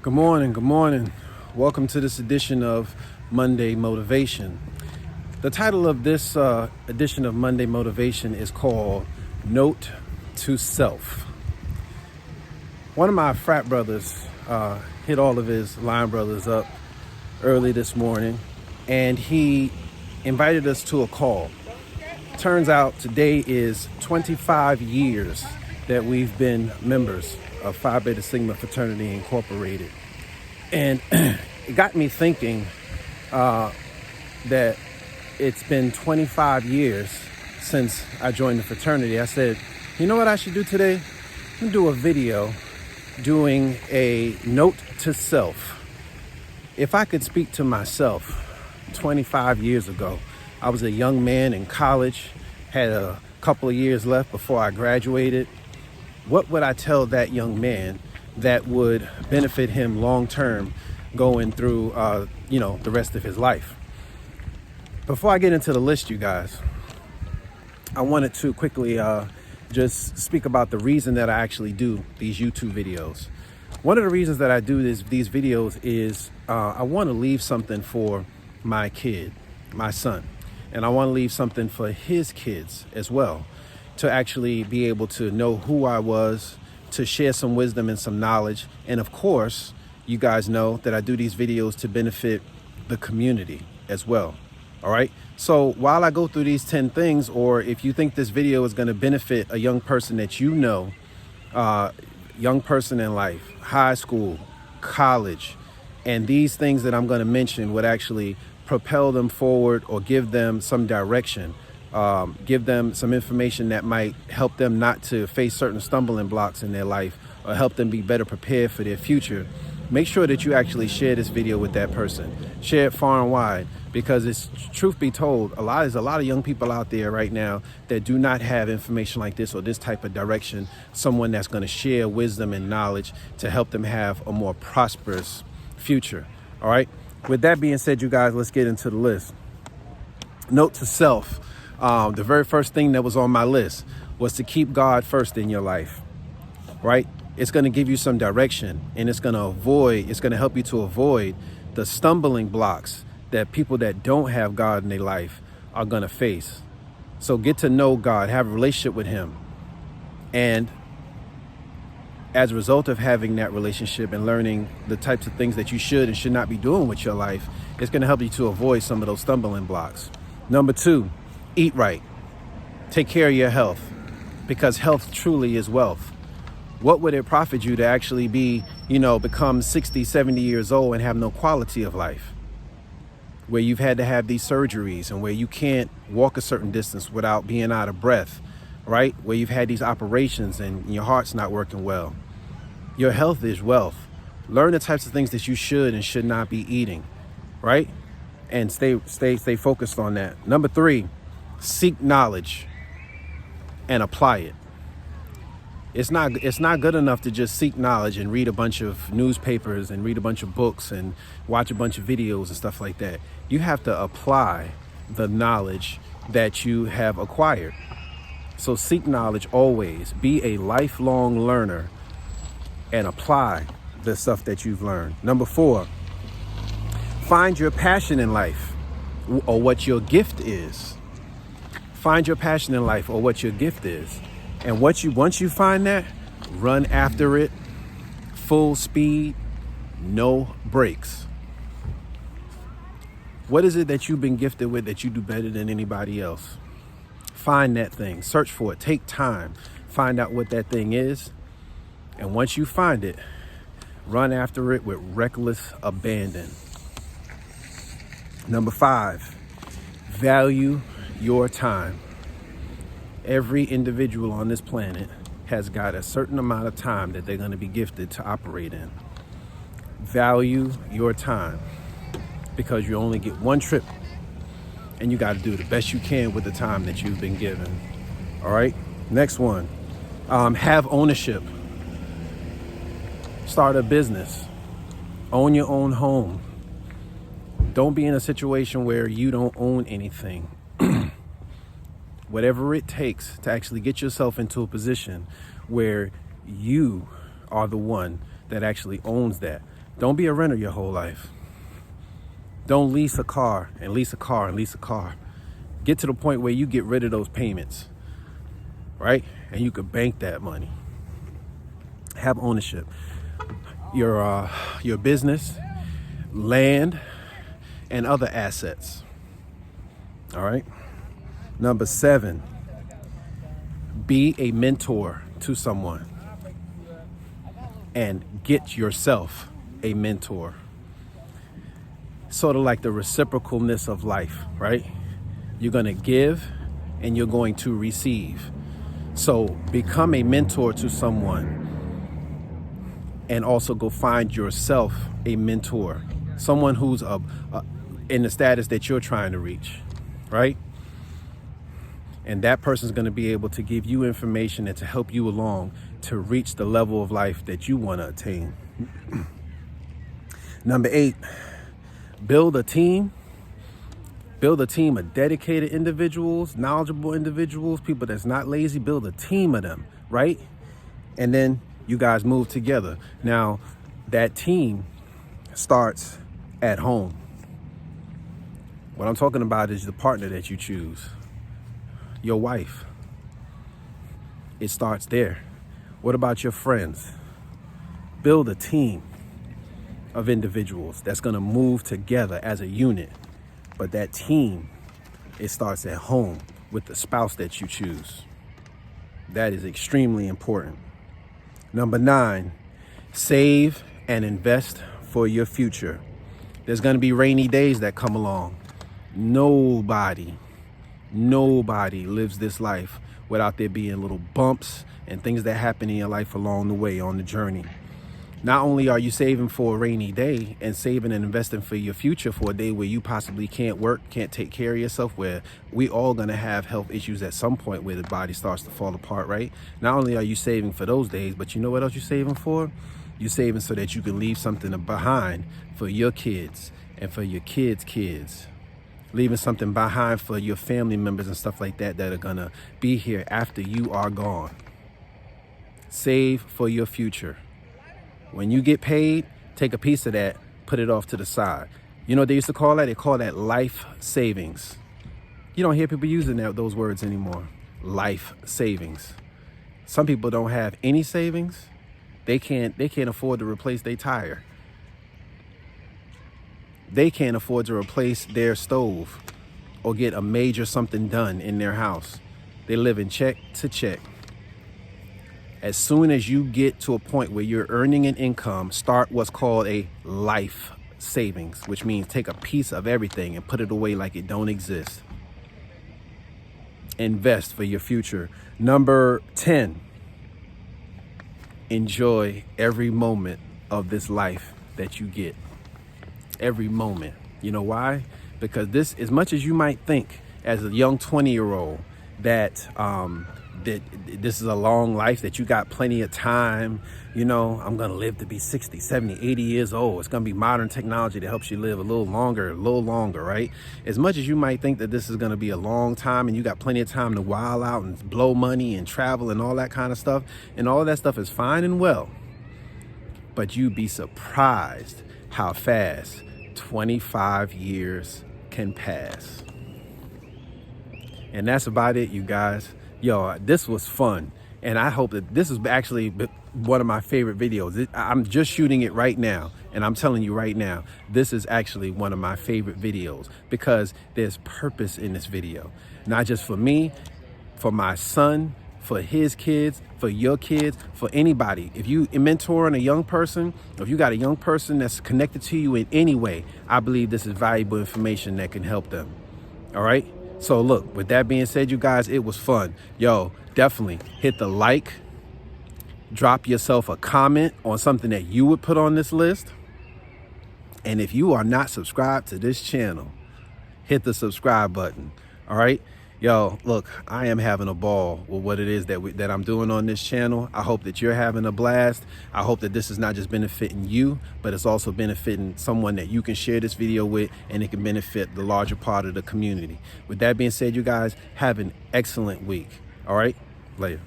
Good morning. Good morning. Welcome to this edition of Monday Motivation. The title of this edition of Monday Motivation is called Note to Self. One of my frat brothers hit all of his line brothers up early this morning, and he invited us to a call. Turns out today is 25 years that we've been members of Phi Beta Sigma Fraternity Incorporated. And it got me thinking that it's been 25 years since I joined the fraternity. I said, you know what I should do today? I'm gonna do a video doing a note to self. If I could speak to myself 25 years ago, I was a young man in college, had a couple of years left before I graduated. What would I tell that young man that would benefit him long term going through, the rest of his life? Before I get into the list, you guys, I wanted to quickly just speak about the reason that I actually do these YouTube videos. One of the reasons that I do these videos is I want to leave something for my kid, my son, and I want to leave something for his kids as well, to actually be able to know who I was, to share some wisdom and some knowledge. And of course, you guys know that I do these videos to benefit the community as well. All right. So while I go through these 10 things, or if you think this video is going to benefit a young person that you know, young person in life, high school, college, and these things that I'm going to mention would actually propel them forward or give them some direction, give them some information that might help them not to face certain stumbling blocks in their life, or help them be better prepared for their future, make sure that you actually share this video with that person. Share it far and wide, because it's, truth be told, there's a lot of young people out there right now that do not have information like this or this type of direction, someone that's going to share wisdom and knowledge to help them have a more prosperous future. All right. With that being said, you guys, let's get into the list. Note to self. The very first thing that was on my list was to keep God first in your life, right? It's going to give you some direction, and it's going to help you to avoid the stumbling blocks that people that don't have God in their life are going to face. So get to know God, have a relationship with him. And as a result of having that relationship and learning the types of things that you should and should not be doing with your life, it's going to help you to avoid some of those stumbling blocks. Number 2, eat right. Take care of your health, because health truly is wealth. What would it profit you to actually become 60, 70 years old and have no quality of life? Where you've had to have these surgeries and where you can't walk a certain distance without being out of breath, right? Where you've had these operations and your heart's not working well. Your health is wealth. Learn the types of things that you should and should not be eating, right? And stay focused on that. Number 3, seek knowledge and apply it. It's not good enough to just seek knowledge and read a bunch of newspapers and read a bunch of books and watch a bunch of videos and stuff like that. You have to apply the knowledge that you have acquired. So seek knowledge always. Be a lifelong learner and apply the stuff that you've learned. Number 4, find your passion in life, or what your gift is. Find your passion in life, or what your gift is. And once you find that, run after it, full speed, no breaks. What is it that you've been gifted with that you do better than anybody else? Find that thing, search for it, take time, find out what that thing is. And once you find it, run after it with reckless abandon. Number 5, value your time. Every individual on this planet has got a certain amount of time that they're going to be gifted to operate in. Value your time, because you only get one trip, and you got to do the best you can with the time that you've been given. All right. Next one, have ownership. Start a business. Own your own home. Don't be in a situation where you don't own anything. Whatever it takes to actually get yourself into a position where you are the one that actually owns that. Don't be a renter your whole life. Don't lease a car and lease a car and lease a car. Get to the point where you get rid of those payments, right? And you could bank that money. Have ownership. Your business, land, and other assets. All right. Number 7, be a mentor to someone and get yourself a mentor. Sort of like the reciprocalness of life, right? You're going to give and you're going to receive. So become a mentor to someone and also go find yourself a mentor, someone who's in the status that you're trying to reach, right? And that person's going to be able to give you information and to help you along to reach the level of life that you want to attain. Number 8, build a team. Build a team of dedicated individuals, knowledgeable individuals, people that's not lazy. Build a team of them, right? And then you guys move together. Now, that team starts at home. What I'm talking about is the partner that you choose. Your wife. It starts there. What about your friends? Build a team of individuals that's going to move together as a unit. But that team, it starts at home with the spouse that you choose. That is extremely important. Number 9, save and invest for your future. There's going to be rainy days that come along. Nobody lives this life without there being little bumps and things that happen in your life along the way on the journey. Not only are you saving for a rainy day and saving and investing for your future for a day where you possibly can't work, can't take care of yourself, where we all going to have health issues at some point where the body starts to fall apart, right? Not only are you saving for those days, but you know what else you're saving for? You're saving so that you can leave something behind for your kids and for your kids' kids. Leaving something behind for your family members and stuff like that that are going to be here after you are gone. Save for your future. When you get paid, take a piece of that, put it off to the side. You know what they used to call that? They call that life savings. You don't hear people using those words anymore. Life savings. Some people don't have any savings. They can't afford to replace their tire. They can't afford to replace their stove or get a major something done in their house. They live in check to check. As soon as you get to a point where you're earning an income, start what's called a life savings, which means take a piece of everything and put it away like it don't exist. Invest for your future. Number 10, enjoy every moment of this life that you get. Every moment. You know why? Because this, as much as you might think as a young 20-year-old that this is a long life, that you got plenty of time, you know, I'm going to live to be 60, 70, 80 years old. It's going to be modern technology that helps you live a little longer, right? As much as you might think that this is going to be a long time and you got plenty of time to wild out and blow money and travel and all that kind of stuff, and all that stuff is fine and well, but you'd be surprised how fast 25 years can pass. And that's about it, you guys. Yo, this was fun. And I hope that this is actually one of my favorite videos. I'm just shooting it right now. And I'm telling you right now, this is actually one of my favorite videos because there's purpose in this video. Not just for me, for my son, for his kids, for your kids, for anybody. If you mentoring a young person, if you got a young person that's connected to you in any way, I believe this is valuable information that can help them. All right? So look, with that being said, you guys, it was fun. Yo, definitely hit the like, drop yourself a comment on something that you would put on this list. And if you are not subscribed to this channel, hit the subscribe button. All right. Yo, look, I am having a ball with what it is that I'm doing on this channel. I hope that you're having a blast. I hope that this is not just benefiting you, but it's also benefiting someone that you can share this video with, and it can benefit the larger part of the community. With that being said, you guys, have an excellent week. All right, later.